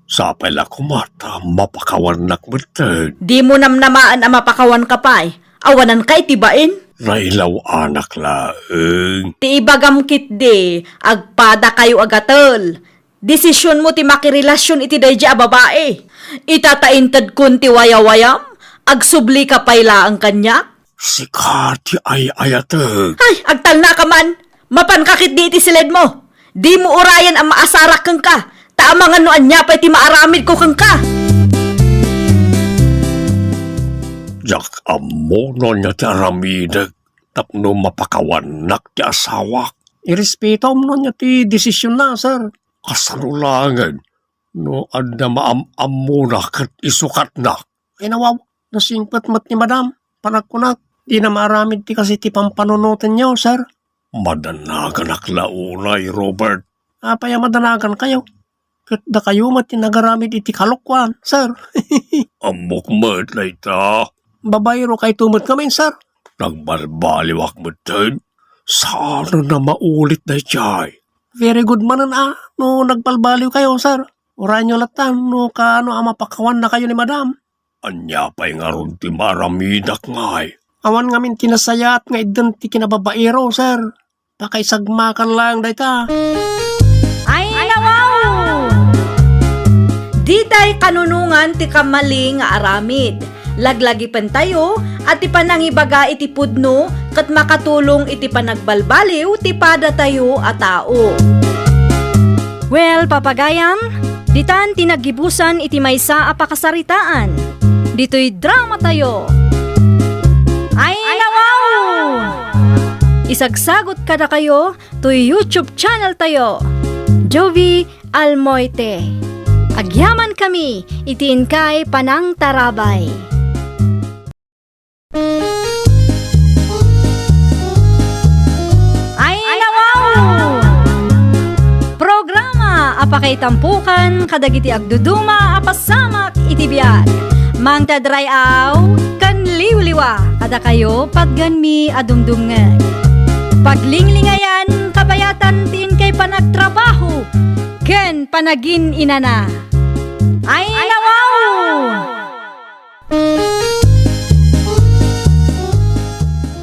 Sapay la kumata mapakawan nakmatan. Di mo namnamaan a mapakawan ka pa awanan ka itibain. Railaw anak laeng. Ti ibagam kit de, agpada kayo agatel. Desisyon mo ti makirelasyon iti dayja a babae. Itataintad kun ti wayawayam, agsubli ka payla ang kanya. Si Kati ay ayatag. Ay, agtal na ka man. Mapankakit di iti silid mo. Di mo urayan ang maasarak kang ka. Taamangan no anya pa iti maaramid ko kang ka. Jak amo no niya ti aramidag. Tapno mapakawan nak ti asawak. Irespeto mo no niya ti desisyon na, sir. Kasarulangan. No adda maam-am mo na kat isukat na. Ay nawaw, nasingpat mat ni madam. Panagkunak, di na maaramid ti kasi ti pampanunutan niyo, sir. Madanagan aklaunay, Robert. Apaya madanagan kayo. Kat da kayo mat tinagaramid iti kalokwan, sir. Amok mat na ita. Babayro kay tumot kami, sir. Nagbalbaliwak mo din. Sana na maulit na chay. Very good manan no nagbalbaliw kayo, sir. Uran nyo latan, no kaano mapakawan na kayo ni madam. Anya pa'y nga ron ti maramidak ngay. Awan ngamin kinasayat nga idan ti kinababaero, sir. Pakaisagmakan lang dayta. Ay, nawaw! Di day kanunungan ti kamali nga aramid. Laglagi pan tayo at ti panangibaga iti pudno kat makatulong iti panagbalbaliw ti pada tayo a tao. Well, papagayam, ditan tinagibusan iti maysa a pakasaritaan. Dito'y drama tayo. Ay, nawaw! Isagsagot kada kayo to YouTube channel tayo. Jovi Almoite. Agyaman kami, itiin kay Panang Tarabay. Ay, nawaw! Programa apakay tampukan kadagiti agduduma apasamak iti biag. Mang tadrayaw kan liwliwa kada kayo pagganmi adumdumngan. Paglinglingayan kabayatan tin kay panagtrabaho ken panagin inana. Ay, nawaw!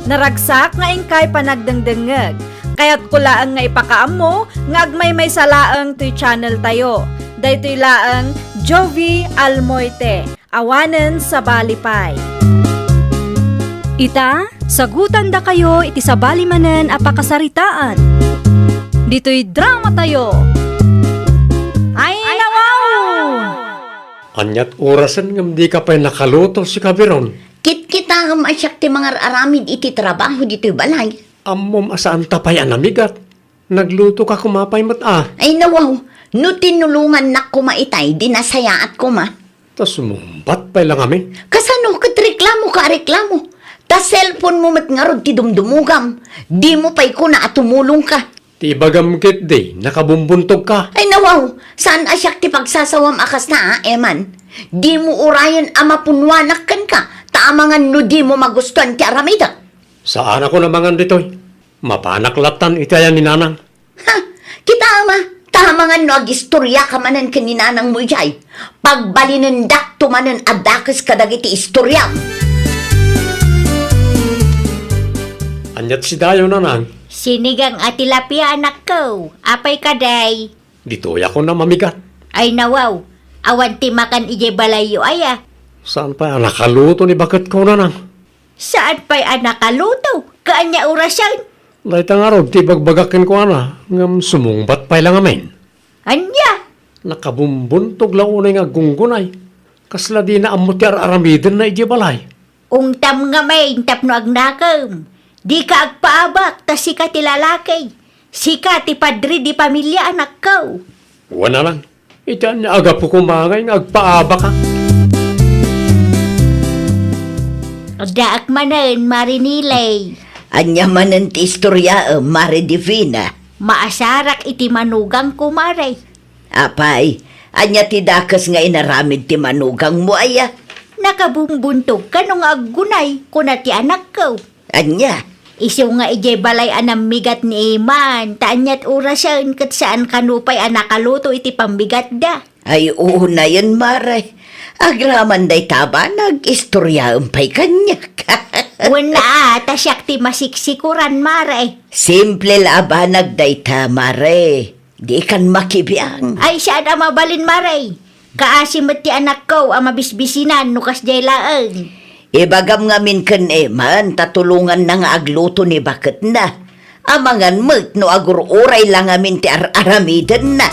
Naragsak nga ingkay panagdengdengeg. Kaya't kulaang nga ipakaam mo, nga agmay salaang to'y channel tayo. Daytoy laang Jovi Almoite, awanen sa balipay. Ita, sagutan da kayo iti sa balimanen apakasaritaan. Dito'y drama tayo. Ay, nawa! Anyat orasan ngam di ka pa'y nakaluto si Kabiron. Kit-kita nga masyak ti mga aramid iti trabaho dito balay. Ammom asaan tapay anamigat. Nagluto ka kumapay mat Ay nawaw, no tinulungan na kumaitay, dinasayaat ko ma. Tas mumbat pa'y lang amin. Kasano kat reklamo ka reklamo? Ta cellphone mo mat nga rod ti dumdumugam. Di mo pa'y ko na at tumulong ka. Ti bagam kit day, nakabumbuntog ka. Ay nawaw, saan asyak ti pagsasawam akas na Eman? Di mo urayan amapunwanak kan ka, taamangan no di mo magustuhan ti aramida. Saan ako namangan dito'y? Mapanaklatan itayan ni nanang. Ha, kita ama, tamangan no agistorya ka manan kaninanang mo jay. Pagbalinendak tumanan adakas kadagiti istorya. Anyat si Dayo nanang. Sinigang at tilapia anak ko. Apay kaday. Dito'y ako na mamigat. Ay nawaw. Awan ti makan ije balayo aya. Saan pa nakaluto ni bakit ko nanang? Saan pa'y anak kaluto? Kaanya orasyan. Laita nga rod, ti bagbagakin ko ngam sumungbat pa'y lang amin. Anya? Nakabumbuntog lang unay nga gunggunay. Kasla di na amot ti aramiden na ije balay. Ungtam nga may tapno agnakam. Di ka agpaabak ta sika ti lalaki. Sika ti padri di pamilya anak ko. Wana lang. Itian niya aga po kumangay nga agpaaba ka. Daak manen marinilay. Anya manan ti istorya Mare Divina. Maasarak iti manugang kumare. Apay, anya ti dakas nga inaramid ti manugang mo aya. Nakabumbuntog ka nung aggunay kuna ti anak ko. Anya, Isu nga ije balay anam migat ni Iman. Taanyat orasan kat saan kanupay anakaluto iti pambigat da. ay oo na yan Mare. Agraman day taba nag-istorya umpay kanya. Wala ata siyak ti masiksikuran mare. Simple labanag day ta Mare. Di kan makibiyang. Ay saan ang mabalin mare. Kaasimot ti anak ko ang mabisbisinan nukas jay laeng. Ibagam nga min ken Eman, tatulungan na nga agluto ni bakit na. Amangan mek no agur-uray lang amin ti aramiden na.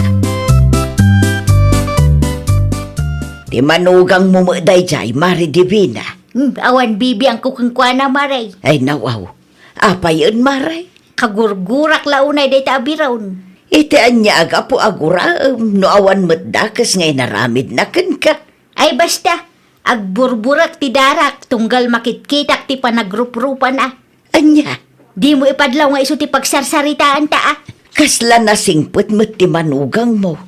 Ti manugang mo day jay, Mare Divina. Awan bibi ang kukungkwana mare. Ay nawaw, apa yun Mare? Kagurgurak launay day tabiron. Iti anya aga po aguraam, no awan metdakas ngay naramid na ken ka. Ay basta, agburburak ti darak tunggal makitkitak ti panagruprupan ah. Anya, Di mo ipadlaw nga iso ti pagsarsaritaan ta ah. kasla na singput mo ti manugang mo.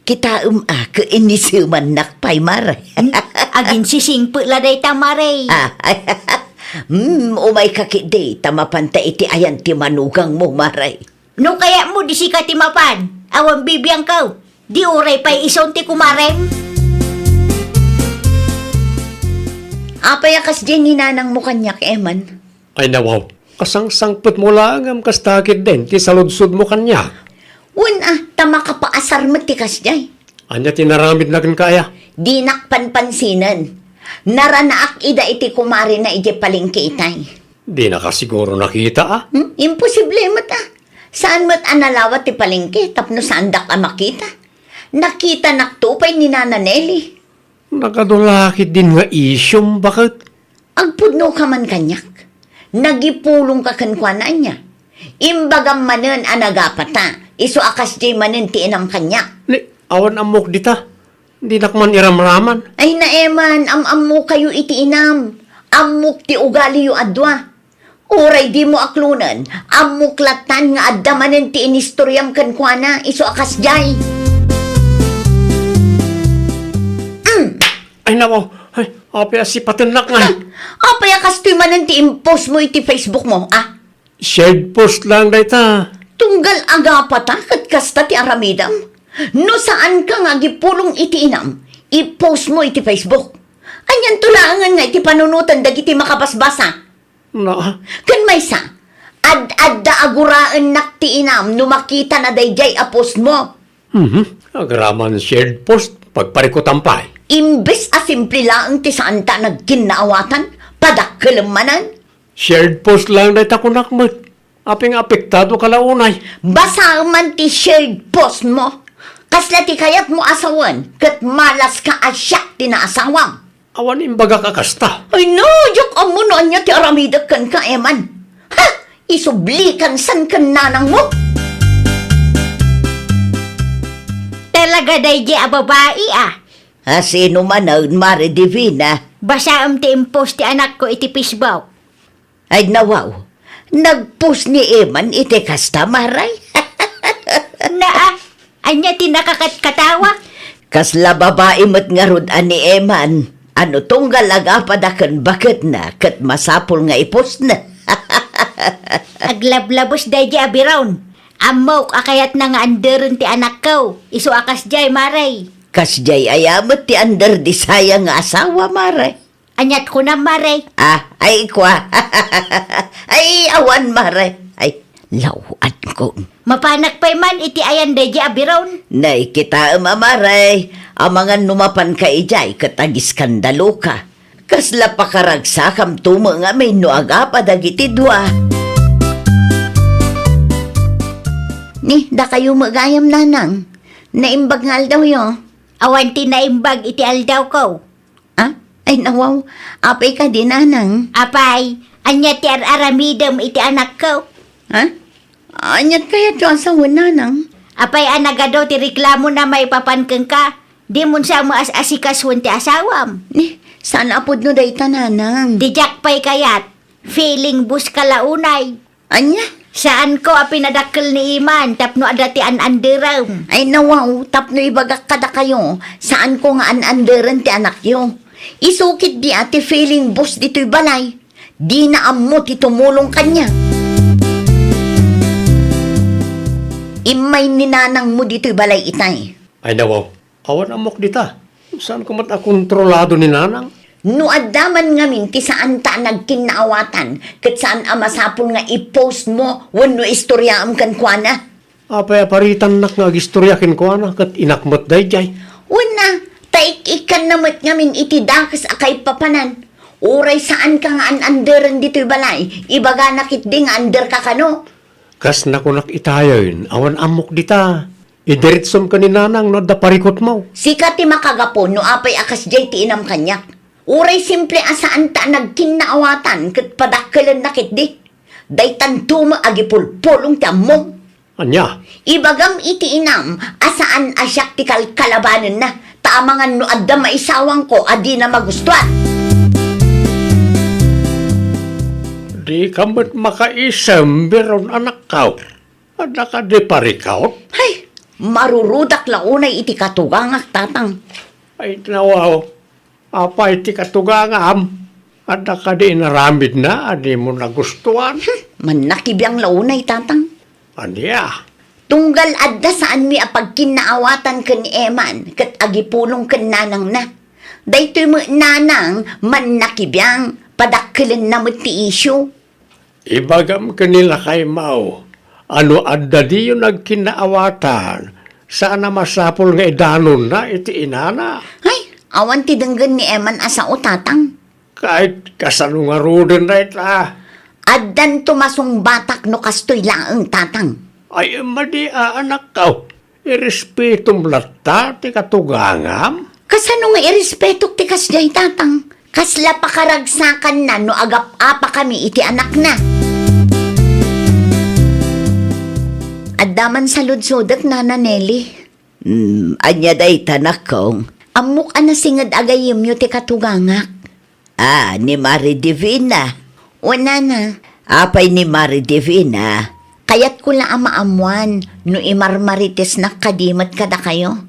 Kita ka inisuman nakpay Mare. Agin sisingpo la day ta mare. Umay kakidi, tamapanta iti ayan ti manugang mo, Mare. No kaya mo di si katimapan, awan bibiyang ka. Di uray pa'y ison ti kumarem. Apay akas din ni nanang mo kanyak, Eman. Ay nawaw, kasangsangpot mo lang am kastakit din, ti saludsod mo kanya. Tama ka pa asar matikas jay. Anya tinaramid na kin kaya. Di nakpanpansinan. Naranaak ida iti kumari na iti palingki itay. Di na ka siguro nakita Imposible mat Saan mat analawat ti palingki tapno saan dak makita? Nakita naktupay ni Nana Nelly. Nakadulakit din nga isyong bakit? Agpudno ka man kanyak. Nagipulong ka kankwana niya. Imbagam manen anagapata. Iso akas di manen ti inam kanyak. Ni, awan amok dita. Di nakman iramraman. Ay na Eman, am-ammo kayo iti inam. Amok ti ugali yu adwa. Uray di mo aklunan. Amok latan nga adda manen ti inistoryam kankwana. Iso akas jay. Ay nawaw, ay, apya si patinak nga. Apay akas ti manen ti impose mo iti Facebook mo, Shared post lang dita. Tunggal agapata kat kasta ti aramidam. No saan ka nga gipulong iti inam, i-post mo iti Facebook. Anyan tulangan nga iti panunutan dagiti makabasbasa. Na, Kan may sa, ad-adda aguraan nak ti inam no makita na dayjay a post mo. agraman shared post, pagparikutampay. Imbes a simple lang ti saan ta nagkinaawatan, padakkelemanan. Shared post lang dita kunakmat. Aping apektado kalaunay. Basa man ti shared post mo. Kasla ti kayat mo asawan, kat malas ka asyak ti na asawam. Awan imbaga kakasta. Ay no, yak amo no anya ti aramidak kan ka eman. Ha! Isubli kan san kan nanang mo. Talaga day a babae Sino man ang Mare Divina? Basa ti impos ti anak ko iti pisbaw. Ay nawaw, nagpus ni Eman iti kasta maray. Anya ti nakakatkatawa. Kasla babae mo't nga rod ani Eman. Ano tunggal agapadakan bakit na kat masapol nga ipos na. Aglablabos day abirawn. Amok akayat na nga anderon ti anak ko. Isu akas jay maray. Kasjay ayamot ti under di sayang nga asawa maray. Anyat ko na maray. Ay kwa. Ay awan maray. Ay lawan ko. Mapanak pa'y man iti ayan day abirawn. Nay kita amaray. Amangan numapan ka ijay katagis skandalo ka. Kasla pakaragsakam tumo nga may nuagapa dagiti dua. Ni, da kayo magayam nanang. Naimbag nga aldaw yo. Awan ti naimbag iti aldaw ko. Ay nawaw, apay ka din nanang. Apay, anya ti aramidam iti anak ko. Anyat kaya to asawa nanang. Apay anagado ti reklamo na may papankeng ka. Di mo sa maas-asikaswan ti asawam. Ni, saan apod no dayta nanang? Dijak pa'y kayat. Feeling bus kalaunay. Anya? Saan ko pinadakkel ni Iman tapno adati an-anderaw. Ay nawaw, tapno ibagak kada kayo. Saan ko nga an-anderan ti anak yo? Isukit di ati feeling boss dito'y balay. Di na ammo ti tumulong kanya. Imay ninanang mo dito'y balay itay. Ay nawaw, awan amok dita. Saan ko mat kontrolado ni nanang? No addaman ngamin ti saan ta nagkinaawatan kat saan amasapol nga i-post mo wano istorya am kan kuana. Apay aparitan nak nga gistoryakin ko na kat inakmat dayjay. Una, taik ikan namat ngamin iti dakas akay papanan. Uray saan ka nga an-anderan dito'y balay. Ibaga nakit di nga under ka kano. Kas na ko nakitayon, awan amok dita. Idiritsom ka ni nanang no da parikot mo. Sika ti makagapo no apay akas jay ti inam kanyak. Uray simple asaan ta nagkinaawatan kat padakkelan nakit di. Daytan tuma agipulpulong ti ammong. Anya, Ibagam iti inam, asaan asyak ti kalabanan na, taamangan no adda maisawang ko, adi na magustuhan. di ka mat makaisam biron anak ka. Ada ka di parikaot? Hay, marurudak launay iti katugangak tatang. Ay nawaw, apa iti katugangam? Ada ka di inaramid na, adi mo nagustuhan. Manakibiyang launay tatang. Anya, Tunggal adda saan mi apagkinaawatan ken Eman, kat agipulong ken nanang na. Daytoy mo nanang, manakibiyang, padakkelan na mo ti isyu. ibagam kanila kay Mau. Ano adda di yung nagkinaawatan? Saan na masapol nga idanon na iti inana? Ay, awan ti denggan ni Eman asa o tatang. Kahit kasalungarudan na ita. Addan tumasong batak no kastoy laeng tatang. Ay madi anak ka. Irespetum lata ti katugangam. Kasano nga irespeto ti kasjay tatang? Kasla pakaragsakan na no agap-apa kami iti anak na. Addaman sa ludsodak na Nelly. Anya day tanak kong. Amok anasingad agayim yu ti katugangak. Ni Mari Divina. Wala na. Apay ni Mari Divina. Kayat ko lang amaamuan no imarmarites na kadimat kada kayo.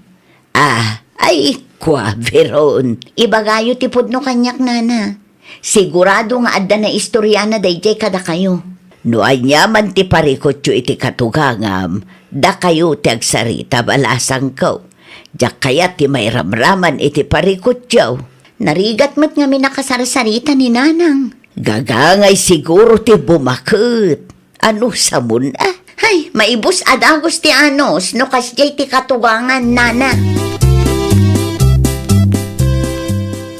Ay kwa, Veron. Ibagayo tipod no kanyak nana. Sigurado nga adda na istorya na dayjay kada kayo. No anya man ti parikot yu iti katugangam, da kayo ti agsarita balasang ko. Diyak kaya ti may ramraman iti parikot yu. Narigat mo't nga minakasarsarita ni nanang. Gagangay siguro ti bumakot. Ano sa mun? Hay, maibus adagos ti anos no kasjay ti katugangan nana.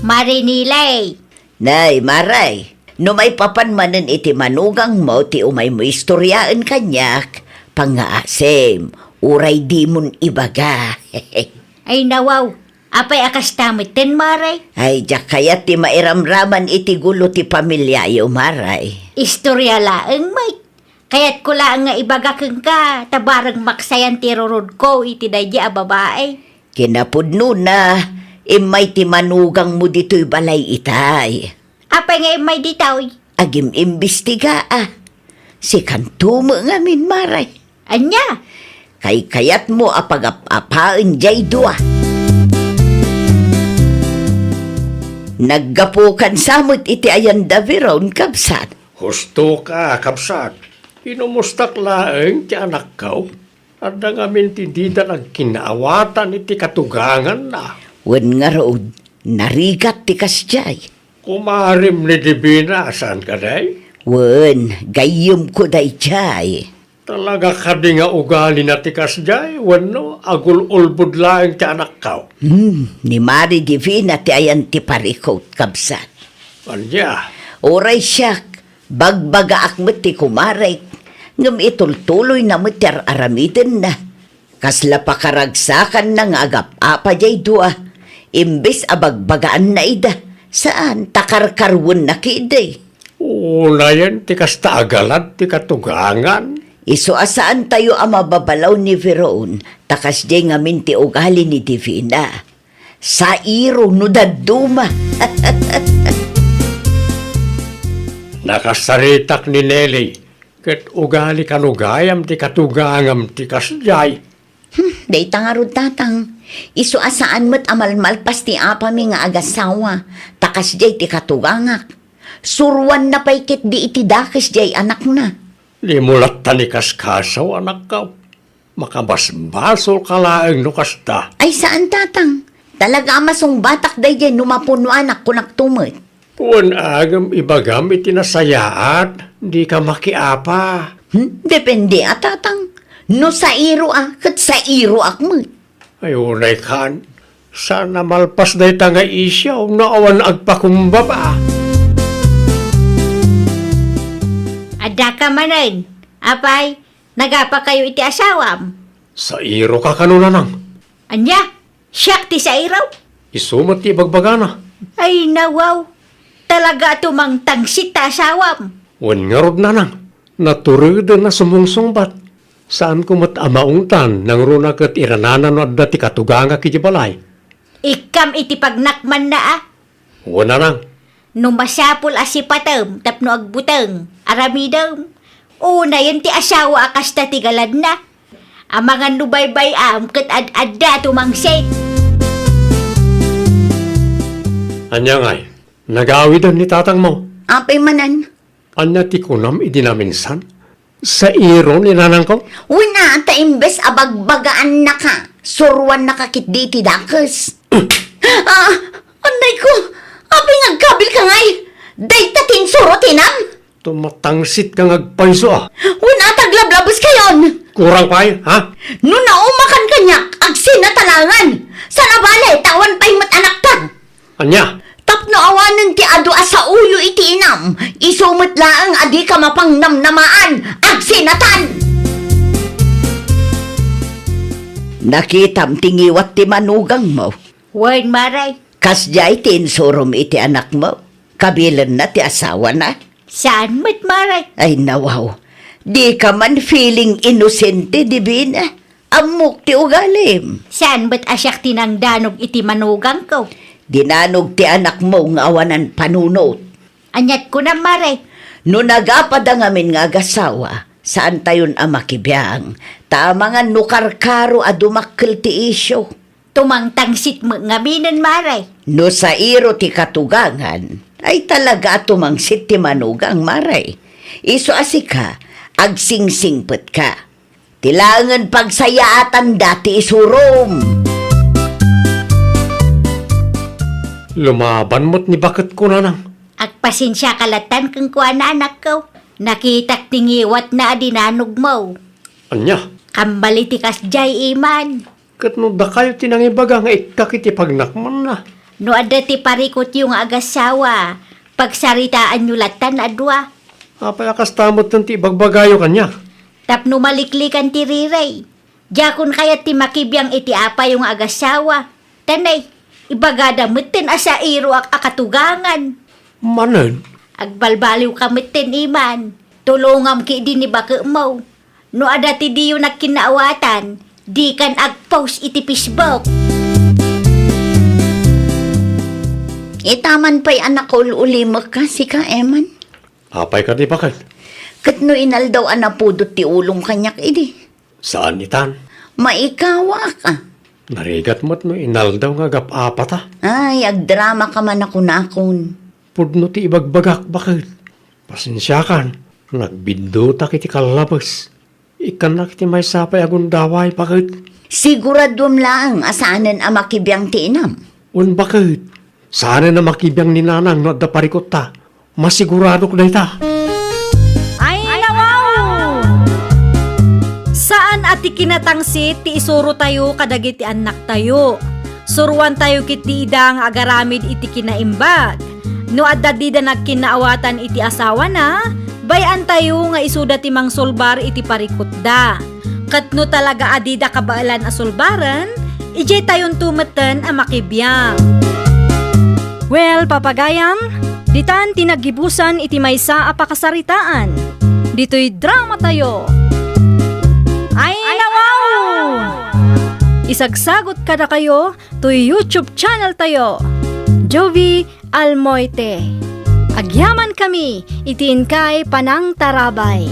Marinilay. Nay, Maray, no may papanmanan iti manugang mo ti umay mo istoryaan kanyak, pangaasim, Uray di mon ibaga. Ay nawaw, apay akas tamitin, Maray. Ay, diya kaya ti mairamraman iti gulo ti pamilyayo, Maray. Istorya laeng, Mike. Kaya't ko lang nga ibagakeng ka, tabarang maksayan ti rurod ko, iti dadya a babae. Kinapudno na, imay ti manugang mo dito'y balay itay. Apay nga may ditaw, Agim imbestiga Si kantumo nga min, Maray. anya? Kay kayat mo apag-apaan jay dua. Naggapukan samot iti ayan daviron kabsat. Husto ka, kapsat. Inumustak laeng ti anak kau. At ngamin ti dida nagkinaawatan iti katugangan na. Wen nga rood, narigat ti kasjay. Kumarim ni Divina, saan ka day? Wen, gayom ko day jay. Talaga ka di nga ugali na tikas jay, wano, agul-ulbud laeng ti anak kau. Ni Mari Divina ti ayan ti parikot kabsat. Anya, Oray siyak, bagbaga akmet ti kumaray. Ngam itultuloy na mo ti aramiden na. Kasla pa karagsakan ng agap-apa jay dua. Imbes abagbagaan na ida. Saan takarkarwon na kiday? una yan, tikas taagalat, ti katugangan. Iso asaan tayo ang mababalaw ni Veron, takas di ngamin ti ugali ni Divina. Sa iro no daduma. Nakasaritak ni Nelly, ket ugali kanugayam ti katugangam ti kasjay. Day tangarod tatang. Iso asaan mo't amalmalpas ti apami nga agasawa, takas di ti katugangak. Surwan na paikit di iti dakis di anak na. Limulat tanikas kasaw, anak ka. Makabasbasol ka laeng no kasta. Ay saan tatang? Talaga amasong batak day di numapuno anak ko naktumot. Puan agam ibagam itinasayaat, di ka makiapa. Depende tatang. No sa iro kat sa iro akmot. Ay unay kan, sana malpas day tanga isyaw na awan agpakumbaba. Ada ka manen. Apay, nagapa kayo iti asawam. Sa iro ka kanunanang, Anya, siyak ti sa iraw. isumat ti bagbagana. Ay nawaw, talaga tumang tangsit ta asawam. Wan nga rod nanang, naturida na sumungsungbat. Saan ko matamaungtan nang runa kat irananan no adda ti katuganga kiti balay. Ikam iti pagnakman na Wan nanang, Numasapul asipatem, tapno agbuteng, aramidem. Una yan ti asawa akas ta tigalad na. Amangan nubaybay kat ad-adda tumangsit. anya ngay, nagawidan ni tatang mo. Apay manan. Anya ti kunam idinaminsan? Sa iro ni nanang ko? Una ta imbes abagbagaan na ka. Surwan na kakit di ti dakes. Anay ko. Apay ngagkabil ka ngay. Day tating surotinam. Tumatangsit kang agpayso ah. Una taglablabos kayon. Kurang pay, ha? No naumakan kanyak, agsin na talangan. Sa nabale, tawan pa'y anak ta. Anya, Tapno awanan ti adu asa uyo iti inam. Isumot laang adi ka mapang namnamaan. Agsinatan! Nakitam tingiwat ti manugang mo. Word maray, Kasjay ti insurom iti anak mo. Kabilan na ti asawa na. saan mo't maray? Ay nawaw. Di ka man feeling inosente, Divina. Amok ti ugalim. Saan mo't asyak tinangdanog iti manugang ko? Dinanog ti anak mo nga awanan panunot. Anyat ko na maray. No nagapada ngamin nga agasawa, saan tayon amakibiyang? Tama nga nukarkaro a dumakkel ti isyo. Tumang tangsit mo ngaminan maray. No sa iro ti katugangan, ay talaga tumangsit ti manugang maray. Iso asika, agsingsingpet ka. Tilangan pagsayaatan dati isurom. lumaban mo't ni bakit ko nanang. Agpasensya kalatan kang kuha na anak ko. Nakitak tingiwat na adinanog mo. Anya, Kambali ti kasjay iman. kat no da kayo tinangibaga nga ikakiti pagnakman na. No ada ti parikot yung agasawa. Pagsaritaan nyo latan adwa. Apay akas tamot ng ti bagbagayo kanya. Tapno maliklikan ti riray. Jakon kaya ti makibiyang iti apa yung agasawa. Tanay, ibagada meten asa iro ak akatugangan. Manen, Agbalbaliw ka meten iman. Tulungam ki di ni baka mo. No ada ti diyo na kinaawatan, di kan agpost iti Facebook. Itaman pa'y anak ko ulimak ka, si ka, Eman. apay ka di bakit? Kat no inal daw anapudot ti ulong kanyak, idi. Saan itan? Maikawa ka. Narigat mo't no inaldaw nga gap-apata. Ay, agdrama ka man ako nakon. Pudno ti ibagbagak bakit? Pasensyakan, nagbinduta kiti kalabas. Ikan na kiti may sapay agundaway bakit? Siguradom lang asanan ang makibiyang ti inam. Un bakit? Sana na makibiyang ni nanang no adda parikot ta. Masigurado ko na ita. Ay, nawaw! Saan ati kinatangsit ti isuro tayo kadagiti anak tayo? Suruan tayo kiti idang agaramid iti kinaimbag. No adda di da nagkinaawatan iti asawa na, bayan tayo nga isuda ti mang solbar iti parikot da. Kat no talaga adida kabaalan a solbaran, ijay tayon tumeten a makibiyang. Well, papagayam, ditan tinagibusan iti maysa a pakasaritaan. Dito'y drama tayo. Ay, nawaw! Isagsagot kada kayo to YouTube channel tayo. Jovi Almoite. Agyaman kami, itin kay Panang Tarabay.